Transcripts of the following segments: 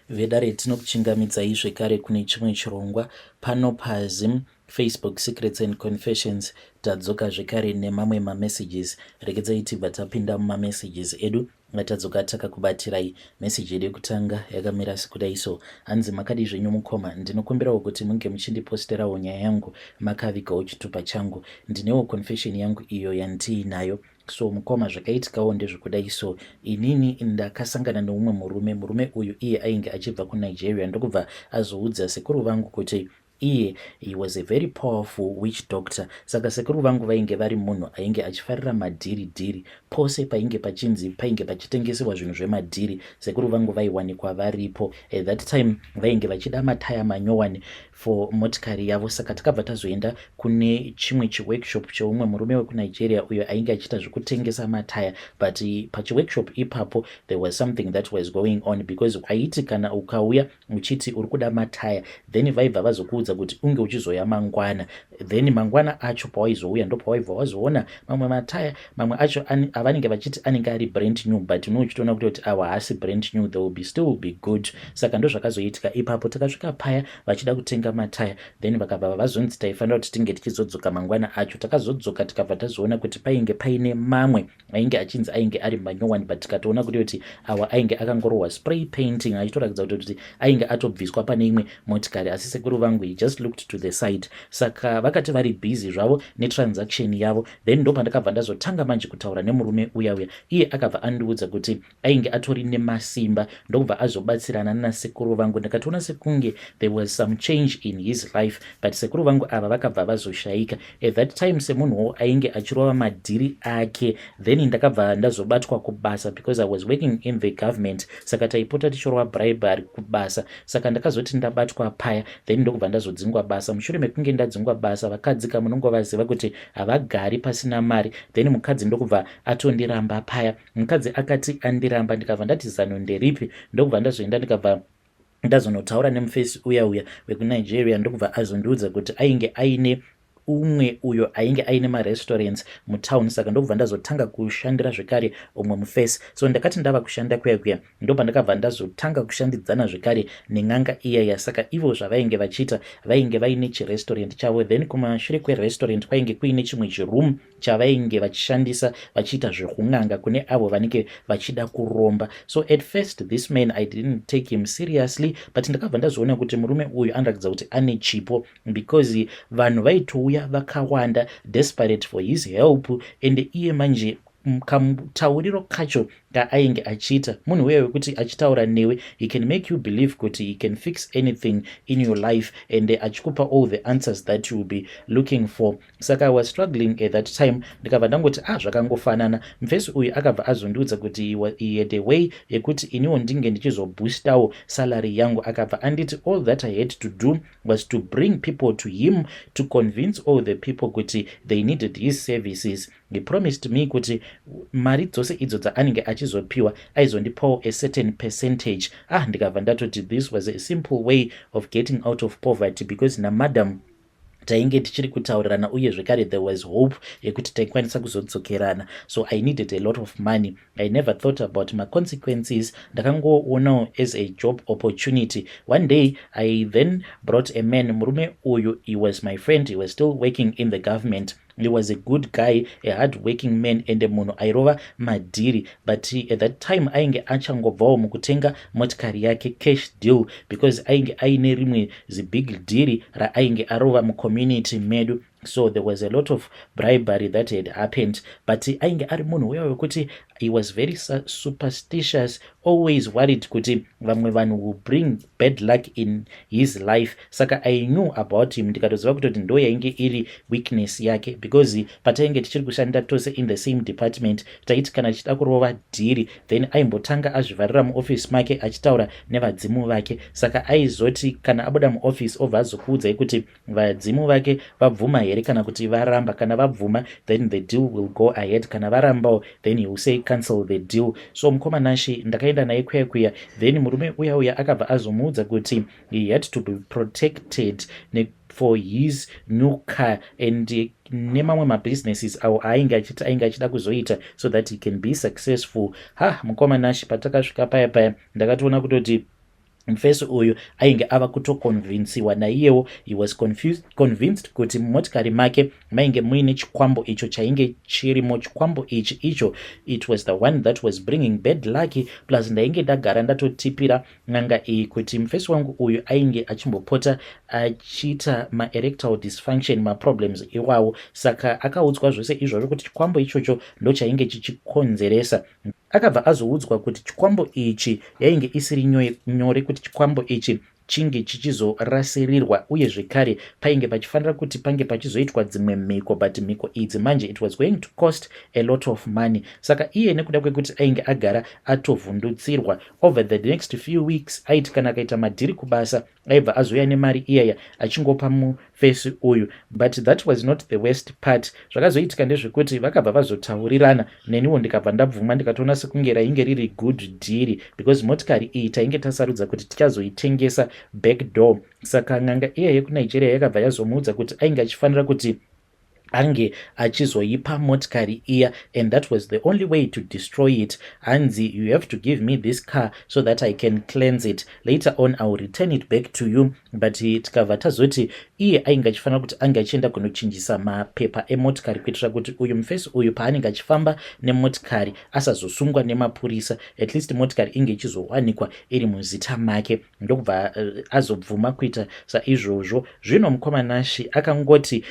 vedare tinokuchingamidzai zvekare kune chimwe chirongwa pano paZim Facebook Secrets and Confessions. Tadzoka zvekare nemamwe mamessages. Regedzai tibva tapinda mumamessages edu atadzoka takakubatirai. Message yedu yekutanga yakamira sekudai so: hanzi makadi zvenyu mukoma, ndinokumbirawo kuti munge muchindiposterawo nyaya yangu makavigawo chitupa changu. Ndinewo confession yangu iyo yandiinayo. So mukoma, zvakaitikawo ndezvekudai so: inini ndakasangana neumwe murume uyu iye ainge achibva kuNigeria ndokubva azoudza sekuru vangu kuti he was a very powerful witch doctor. Saka sekuru vangu vainge vari munhu ainge achifarira madhiri pose painge pachitengesewa zvinhu zvemadhiri. Sekuru vangu vaiwanikwa varipo. At that time vainge vachida mataya manyowani for motikari yavo. Saka takabva tazoenda kune chimwe chiworkshop cheumwe murume wekuNigeria uyo ainge achiita zvekutengesa mataya, but pachiworkshop ipapo there was something that was going on, because waiti kana ukauya uchiti uri kuda mataya, then vaibva vazokuudza kuti unge uchizoya mangwana, then mangwana acho pawaizouya ndo pawaibva wazoona mamwe mataya, mamwe acho avanenge vachiti anenge ari brand new, but uchitoona kuti awa haasi brand new, they will be still be good. Saka ndo zvakazoitika ipapo. Takasvika paya vachida kutenga mataya, then vakabva vazonzi taifanira kuti tinge tichizodzoka mangwana acho. Takazodzoka tikabva tazoona kuti painge paine mamwe ainge achinzi ainge ari manyowani, but tikatoona kuti awa ainge akangorohwa spray painting, achitoratidza kuti ainge atobviswa pane imwe motikari, asi sekuru vangu he just looked to the side. Saka vakati vari busy zvavo netransaction yavo, then ndo pandakabva ndazotanga manje kutaura nemurume uya. Iye akabva andiudza kuti ainge atori nemasimba ndokubva azobatsirana nasekuru vangu. Ndakatoona sekunge there was some change in his life, but sekuru vangu ava vakabva vazoshayika. At that time semunhuwo ainge achirova madhiri ake, then ndakabva ndazobatwa kubasa because I was working in the government. Saka taipota tichirova bribery kubasa. Saka ndakazoti ndabatwa paya, then ndokubva ndazodzingwa basa. Mushure mekunge ndadzingwa basa, vakadzi kamunongovaziva kuti havagari pasina mari, then mukadzi ndokubva atondiramba paya. Mukadzi akati andiramba, ndikabva ndati zano nderipi, ndokubva ndazoenda ndikabva ndazonotaura nemufesi uya wekuNigeria, ndokubva azondiudza kuti ainge aine umwe uyo ainge aine marestaurants mutown. Saka ndokubva ndazotanga kushandira zvekare umwe mufesi. So ndakati ndava kushanda kuya ndopa ndakabva ndazotanga kushandidzana zvekare nen'anga iyaya. Saka ivo zvavainge vachiita, vainge vaine chirestaurant chavo, then kumashure kwerestaurant kwainge kuine chimwe chiroom chavainge vachishandisa vachiita zveun'anga kune avo vanenge vachida kuromba. So at first this man I didn't take him seriously, but ndakabva ndazoona kuti murume uyu anoratidza kuti ane chipo, because vanhu vaitouya vakawanda desperate for his help, and iye manje kamutauriro kacho kaainge achiita, munhu uye wekuti achitaura newe he can make you believe kuti he can fix anything in your life, and achikupa all the answers that you will be looking for. Saka I was struggling at that time. Ndikabva ndangoti zvakangofanana. Mufesi uyu akabva azondiudza kuti he had a way yekuti iniwo ndinge ndichizoboostawo salary yangu. Akabva anditi all that I had to do was to bring people to him, to convince all the people kuti they needed his services. He promised me kuti mari dzose idzo dzaanenge achizopiwa aizondipawo a certain percentage. Ndikabva ndatoti this was a simple way of getting out of poverty, because namadam tainge tichiri kutaurirana uye zvekare there was hope yekuti taikwanisa kuzodzokerana. So I needed a lot of money. I never thought about my consequences. Ndakangoonawo as a job opportunity. One day I then brought a man, murume uyu, he was my friend, he was still working in the government. He was a good guy, a hard-working man, and munhu airova madhiri, but at that time ainge achangobvawo mukutenga motikari yake cash deal, because ainge aine rimwe zibig dhiri raainge arova mucommunity medu. So there was a lot of bribery that had happened, but ainge ari munhu uya wekuti he was very superstitious, always worried kuti vamwe vanhu will bring bad luck in his life. Saka I knew about him, ndikatoziva kuti ndo yainge iri weakness yake, because patainge tichiri kushanda tose in the same department, taiti kana achida kurova dhiri then aimbotanga azvivarira muoffice make achitaura nevadzimu vake. Saka aizoti kana abuda muoffice obva azokuudzai kuti vadzimu vake vabvuma here kana kuti varamba. Kana vabvuma then the deal will go ahead, kana varambawo then he will say cancel the deal. So mukomanashi ndakaenda naye kuya, then murume uya akabva azomuudza kuti he had to be protected for his new car and nemamwe mabusinesses awo ainge achida kuzoita so that he can be successful. Mukomanashi patakasvika paya ndakatoona kutoti mufesi uyu ainge ava kutokonvinsiwa naiyewo. He was convinced kuti mumotikari make mainge muine chikwambo icho chainge chirimo. Chikwambo icho it was the one that was bringing bad luck, plus ndainge ndagara ndatotipira n'anga iyi kuti mufesi wangu uyu ainge achimbopota achiita maerectile dysfunction, maproblems iwawo. Saka akaudzwa zvose izvozvo kuti chikwambo ichocho ndo chainge chichikonzeresa. Akabva azoudzwa kuti chikwambo ichi yainge isiri nyore kuti chikwambo ichi chinge chichizorasirirwa, uye zvekare painge pachifanira kuti pange pachizoitwa dzimwe mhiko, but mhiko idzi manje it was going to cost a lot of money. Saka iye nekuda kwekuti ainge agara atovhundutsirwa over the next few weeks, aiti kana akaita madhiri kubasa aibva azoya nemari iyaya achingopa mufesi uyu. But that was not the worst part. Zvakazoitika ndezvekuti vakabva vazotaurirana, neniwo ndikabva ndabvuma ndikatoona sekunge rainge riri good deal, because motikari iyi tainge tasarudza kuti tichazoitengesa backdoor. Saka n'anga iya yekunigeria yakabva yazomuudza kuti ainge achifanira kuti ange achizoipa motikari iya, and that was the only way to destroy it. Hanzi, you have to give me this car so that I can cleanse it. Later on I will return it back to you. But tikabva tazoti iye ainge achifanira kuti ange achienda kunochinjisa mapepa emotikari kuitira kuti uyu mufesi uyu paanenge achifamba nemotikari asazosungwa nemapurisa, at least motikari inge ichizowanikwa iri muzita make, ndokubva azobvuma kuita saizvozvo. Zvino mukomanashi akangoti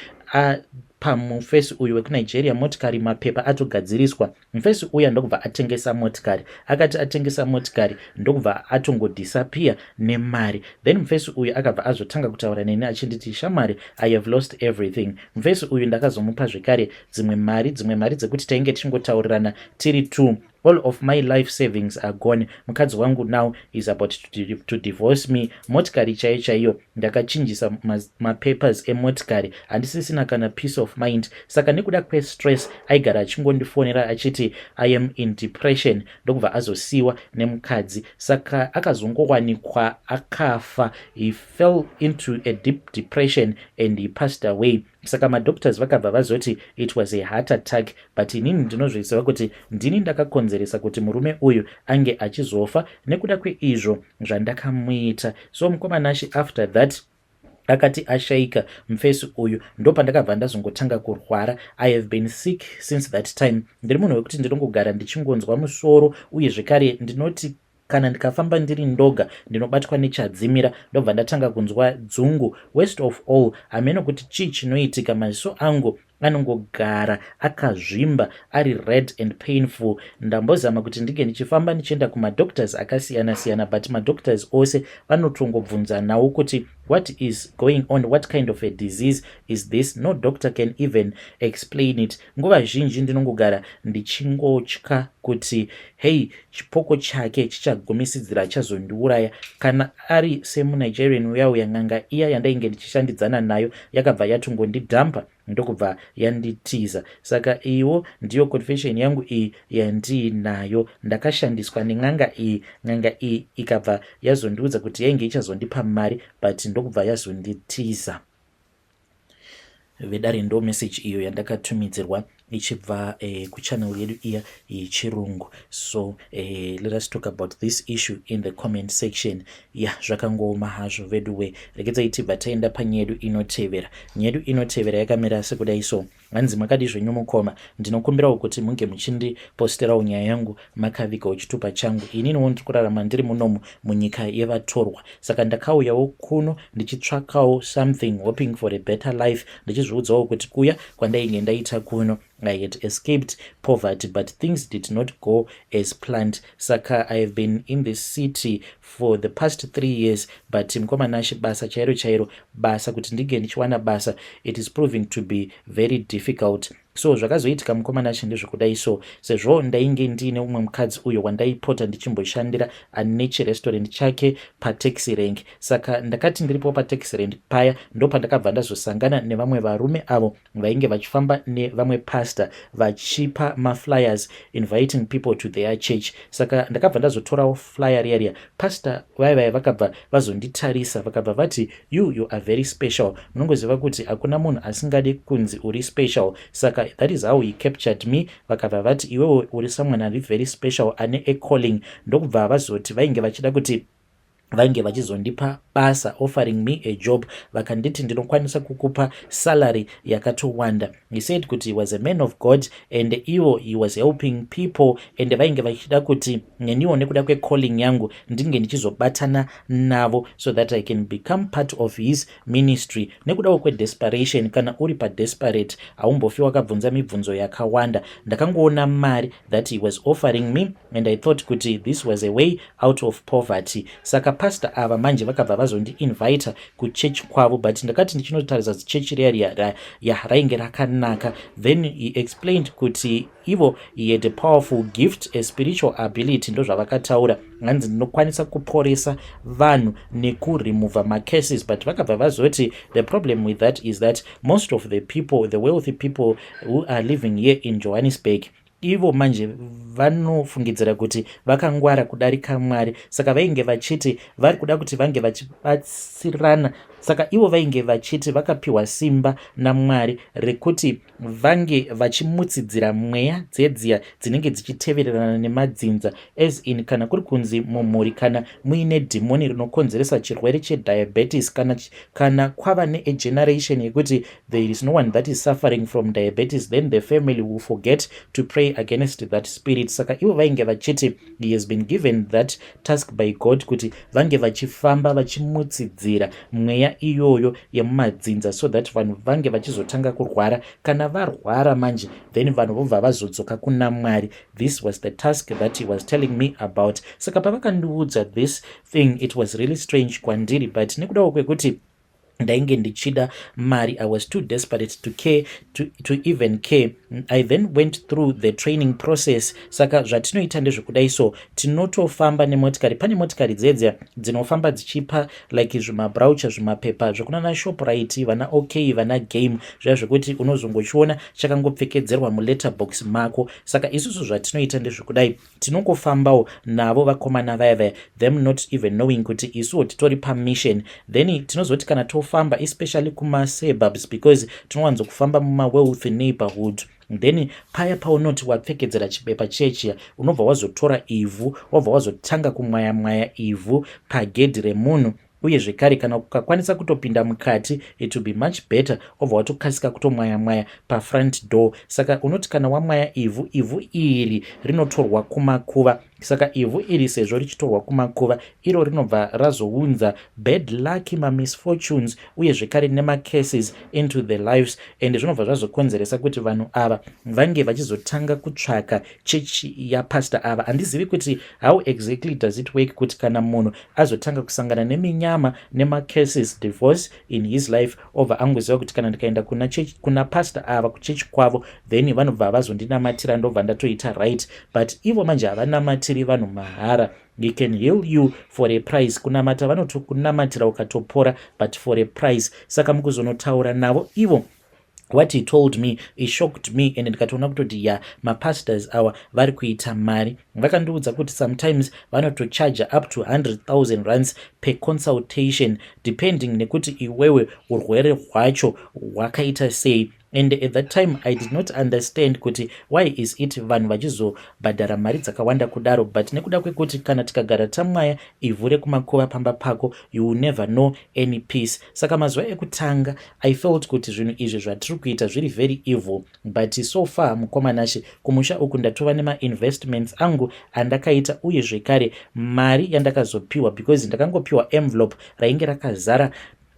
pamufesi uyu wekunigeria motikari mapepa atogadziriswa, mufesi uyu ndokubva atengesa motikari. Akati atengesa motikari ndokubva atongodisappear nemari. Then mufesi uyu akabva azotanga kutaura neni achinditi, shamari, I have lost everything. Mufesi uyu ndakazomupa zvekare dzimwe mari dzekuti tainge tichingotaurirana tiri 2. All of my life savings are gone. Mukadzi wangu now is about to divorce me. Motikari chaiyo ndakachinjisa mapapers emotikari, handisisina kana peace of mind. Saka nekuda kwestress aigara achingondifonera achiti I am in depression, ndokubva azosiwa nemukadzi. Saka akazongowanikwa akafa. He fell into a deep depression and he passed away. Saka madoctors vakabva vazoti it was a heart attack, but inini ndinozviziva kuti ndini ndakakonzeresa kuti murume uyu ange achizofa nekuda kweizvo zvandakamuita. So mukomanashi after that akati ashaika mufesi uyu, ndopandakabva ndazongotanga kurwara. I have been sick since that time. Ndiri munhu wekuti ndinongogara ndichingonzwa musoro, uye zvekare ndinoti kana ndikafamba ndiri ndoga ndinobatwa nechadzimira, ndobva ndatanga kunzwa dzungu. Worst of all, hameno kuti chii chinoitika, maziso angu anongogara akazvimba ari red and painful. Ndambozama kuti ndige ndichifamba ndichienda kumadoctors akasiyana-siyana, but madoctors ose vanotongobvunza nawo kuti what is going on, what kind of a disease is this? No doctor can even explain it. Nguva zhinji ndinongogara ndichingotya kuti hey, chipoko chake chichagumisidzira chazondiuraya. Kana ari semunigerian uyauya n'anga iya yandainge ndichishandidzana nayo yakabva yatongondidhampa ndokubva yanditiza. Saka iwo ndiyo confession yangu iyi yandinayo. Ndakashandiswa nen'anga iyi. N'anga iyi ikabva yazondiudza kuti yainge ichazondipa mari, but ndokubva yazonditiza. Vedare ndo message iyo yandakatumidzirwa ichibva kuchannel yedu iya yechirungu. So let us talk about this issue in the comment section. Zvakangoma hazvo veduwe. Regedzai tibva taenda panyedu inotevera. Nyedu inotevera yakamira sekudai so. Hanzi makadi zvenyu mukoma, ndinokumbirawo kuti munge muchindiposterawo nyaya yangu makavikawo chitupa changu. Ininiwo ndikurarama ndiri munomu munyika yevatorwa. Saka ndakauyawo kuno ndichitsvakawo something, hoping for a better life. Ndichizviudzawo kuti kuya kwandainge ndaita kuno I had escaped poverty, but things did not go as planned. Saka I have been in this city for the past 3 years, but mukomanashi basa chairo basa kuti ndige ndichiwana basa, it is proving to be very difficult. So zvakazoitika mukomanashi ndezvekudai so, sezvo ndainge ndine umwe mukadzi uyo wandaipota ndichimboshandira ane chirestaurant chake pataxi rank. Saka ndakati ndiripo pataxi rank paya ndopandakabva ndazosangana nevamwe varume avo vainge vachifamba nevamwe pastor vachipa maflyers inviting people to their church. Saka ndakabva ndazotorawo flyer riya pastor vaya vakabva vazonditarisa vakabva vati you are very special. Munongoziva kuti hakuna munhu asingade kunzi uri special. Saka that is how he captured me. Vakabva vati iwewe uri someone ari very special ane a calling. Ndokubva vazoti vainge vachida kuti vange vachizondipa basa, offering me a job, vakanditi ndinokwanisa kukupa salary yakatowanda. He said kuti he was a man of God and iwo he was helping people and vainge vachida kuti neniwo nekuda kwecalling yangu ndinge ndichizobatana navo so that I can become part of his ministry. Nekudawo kwedesperation, kana uri padesperate haumbofi wakabvunza mibvunzo yakawanda. Ndakangoona mari that he was offering me and I thought kuti this was a way out of poverty. Saka pastor ava manje vakabva vazondi-invita kuchechi kwavo, but ndakati ndichinotarisa zichechi riya rainge rakanaka. Then he explained kuti ivo he had a powerful gift, a spiritual ability, ndo zvavakataura. Hanzi ndinokwanisa kuporesa vanhu nekuremova macases, but vakabva vazoti the problem with that is that most of the people, the wealthy people who are living here in Johannesburg, ivo manje vanofungidzira kuti vakangwara kudarika Mwari, saka vainge vachiti vari kuda kuti vange vachibatsirana. Saka ivo vainge vachiti vakapiwa simba naMwari rekuti vange vachimutsidzira mweya dzedziya dzinenge dzichitevererana nemadzinza, as in kana kuri kunzi mumhuri kana muine dhimoni rinokonzeresa chirwere chediabetes, kana kwava negeneration yekuti there is no one that is suffering from diabetes, then the family will forget to pray against that spirit. Saka ivo vainge vachiti he has been given that task by God kuti vange vachifamba vachimutsidzira mweya iyoyo yemumadzinza so that vanhu vange vachizotanga kurwara. Kana varwara manje then vanhu vobva vazodzoka kuna Mwari. This was the task that he was telling me about. Saka pavakandiudza this thing, it was really strange kwandiri, but nekudawo kwekuti ndainge ndichida mari, I was too desperate to even care. I then went through the training process. Saka zvatinoita ndezvekudai, so tinotofamba nemotikari. Pane motikari dzedzia dzinofamba dzichipa like zvimabraucha, zvimapepa zvekunana Shoprite, vana OK, vana Game, zviya zvekuti unozongochiona chakangopfekedzerwa muletterbox mako. Saka isusu zvatinoita ndezvekudai, tinongofambawo navo vakomana vaya, them not even knowing kuti isuwo titori pamission. Then tinozoti kana tofamba especially kuma-suburbs, because tinowanzo kufamba muma-wealthy neighborhood, then paya paunoti wapfekedzera chipepa chechiya unobva wazotora ivhu, wabva wazotanga kumwaya ivhu pagedhi remunhu. Uye zvekare kana ukakwanisa kutopinda mukati, it will be much better, obva watokasika kutomwaya pafront door. Saka unoti kana wamwaya ivhu iri rinotorwa kumakuva. Saka ivhu iri sezvo richitorwa kumakuva, iro rinobva razounza bad luck, misfortunes, uye zvekare nemacases into the lives, and zvinobva zvazokonzeresa kuti vanhu ava vange vachizotanga kutsvaka chechi yapastor ava. Handizivi kuti how exactly does it work kuti kana munhu azotanga kusangana neminyama nemacases, divorce in his life, obva angoziva kuti kana ndikaenda kuna pastor ava kuchechi kwavo, then vanobva vazondinamatira, ndobva ndatoita right. But ivo manje havanamatiri vanhu mahara. He can heal you for a price. Kunamata vanotokunamatira ukatopora, but for a price. Saka mukuzonotaura navo ivo, what he told me, it shocked me, and ndikatoona kutoti mapastors awa vari kuita mari. Vakandiudza kuti sometimes vanotocharge up to 100,000 rands per consultation, depending nekuti iwewe urwere hwacho hwakaita sei. And at that time I did not understand kuti why is it vanhu vachizobhadhara mari dzakawanda kudaro, but nekuda kwekuti kana tikagara tamwaya ivhu rekumakuva pamba pako, you will never know any peace. Saka mazuva ekutanga I felt kuti zvinhu izvi zvatiri kuita zviri very evil, but so far mukomanashe kumusha uku ndatova nema-investments angu andakaita, uye zvekare mari yandakazopiwa, because ndakangopiwa envelope rainge rakazara,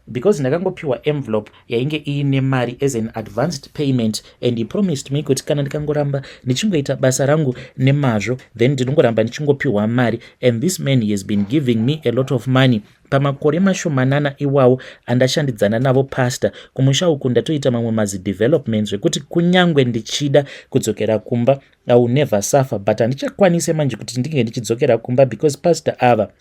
because ndakangopiwa envelope yainge iine mari as an advanced payment, and he promised me kuti kana ndikangoramba ndichingoita basa rangu nemazvo, then ndinongoramba ndichingopiwa mari. And this man he has been giving me a lot of money. Pamakore mashomanana iwawo andashandidzana navo pastor, kumusha uku ndatoita mamwe mazi-developments zvekuti kunyangwe ndichida kudzokera kumba I will never suffer, but handichakwanise manje kuti ndinge ndichidzokera kumba, because pastor ava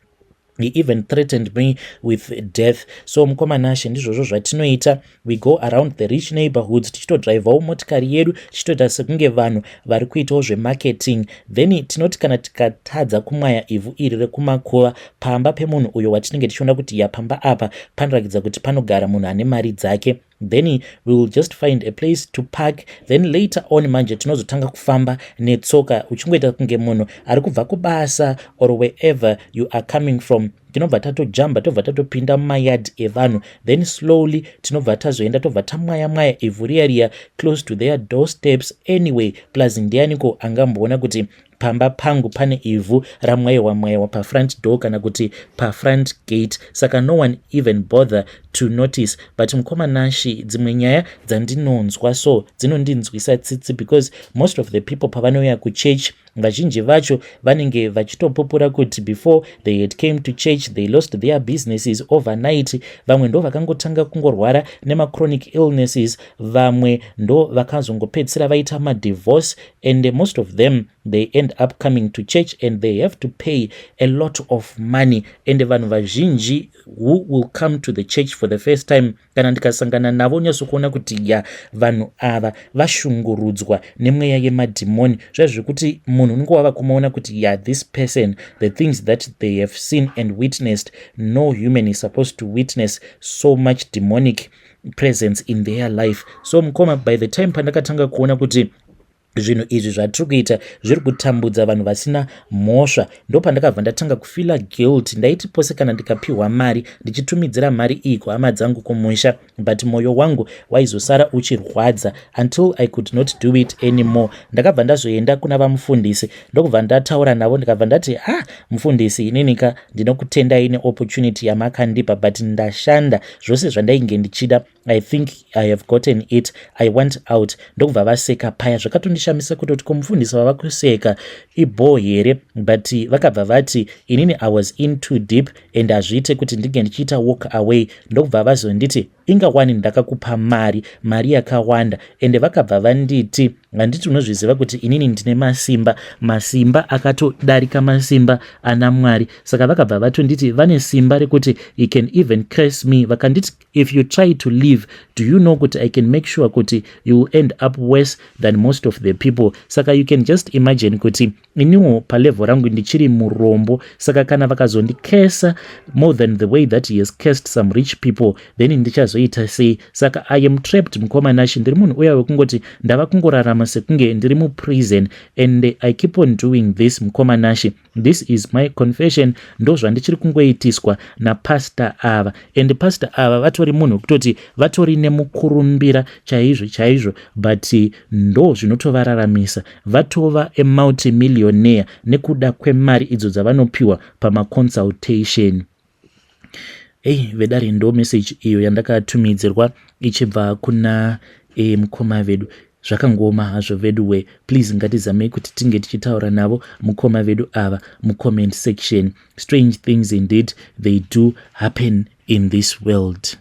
he even threatened me with death. So mukomanashe ndizvozvo zvatinoita, we go around the rich neighborhoods tichitodrivawo motikari yedu tichitoita sekunge vanhu vari kuitawo zvemarketing, then tinoti kana tikatadza kumwaya ivhu iri rekumakuva pamba pemunhu uyo watinenge tichiona kuti pamba apa panoratidza kuti panogara munhu ane mari dzake, then we will just find a place to park, then later on manje tinozotanga kufamba netsoka, uchingoita kunge munhu ari kubva kubasa or wherever you are coming from, tinobva tatojamba tobva tatopinda mumayard evanhu, then slowly tinobva tazoenda tobva tamwaya ivhu riya close to their doorsteps anyway. Plus ndianiko angamboona kuti pamba pangu pane ivhu ramwayiwa pafront door kana kuti pafront gate, saka no one even bother to notice. But mukoma Nashi, dzimwe nyaya dzandinonzwa so dzinondinzwisa tsitsi, because most of the people pavanouya kuchurch vazhinji vacho vanenge vachitopupura kuti before they had came to church they lost their businesses overnight. Vamwe ndo vakangotanga kungorwara nemachronic illnesses, vamwe ndo vakazongopedzisira vaita madivorce, and most of them they end up coming to church and they have to pay a lot of money. And vanhu vazhinji who will come to the church for the first time, kana ndikasangana navo nyatsokuona kuti ya vanhu ava vashungurudzwa nemweya yemadhimoni, zvazvekuti munhu unenge wava kumaona kuti ya this person, the things that they have seen and witnessed, no human is supposed to witness so much demonic presence in their life. So mukoma, by the time pandakatanga kuona kuti zvinhu izvi zvatiri kuita zviri kutambudza vanhu vasina mhosva, ndo pandakabva ndatanga kufila guilt. Ndaiti pose kana ndikapiwa mari ndichitumidzira mari iyi kuhama dzangu kumusha, but mwoyo wangu waizosara uchirwadza until I could not do it anymore. Ndakabva ndazoenda kuna vamufundisi ndokubva ndataura navo ndikabva ndati mufundisi, ininika ndinokutendai neopportunity yamakandipa, but ndashanda zvose zvandainge ndichida. I think I have gotten it, I want out. Ndokubva vaseka paya. Zvakatondishamisa kutoti komufundisi wava kuseka ibho here, but vakabva vati inini I was in too deep and hazviite kuti ndinge ndichiita walk away. Ndokubva vazonditi ingawani ndakakupa mari yakawanda, and vakabva vanditi, handiti unozviziva kuti inini ndine masimba akatodarika masimba ana Mwari. Saka vakabva vatonditi vane simba rekuti you can even curse me. Vakanditi if you try to live, do you know kuti I can make sure kuti you will end up worse than most of the people. Saka you can just imagine kuti iniwo palevel rangu ndichiri murombo, saka kana vakazondikesa more than the way that he has cursed some rich people, then ndichazoita sei? Saka I am trapped mukoma Nashi, ndiri munhu uya wekungoti ndava kungorarama sekunge ndiri muprison, and I keep on doing this mukoma Nashi. This is my confession. Ndo zvandichiri kungoitiswa napastor ava, and pastor ava vatori munhu kutoti vatori nemukurumbira chaizvo, but ndo zvinotovararamisa. Vatova a multimillionaire nekuda kwemari idzo dzavanopiwa pamaconsultation. Vedari ndo message iyo yandakatumidzirwa ichibva kuna mukoma vedu. Zvakangoma hazvo veduwe, please ngatizamei kuti tinge tichitaura navo mukoma vedu ava mucomment section. Strange things indeed they do happen in this world.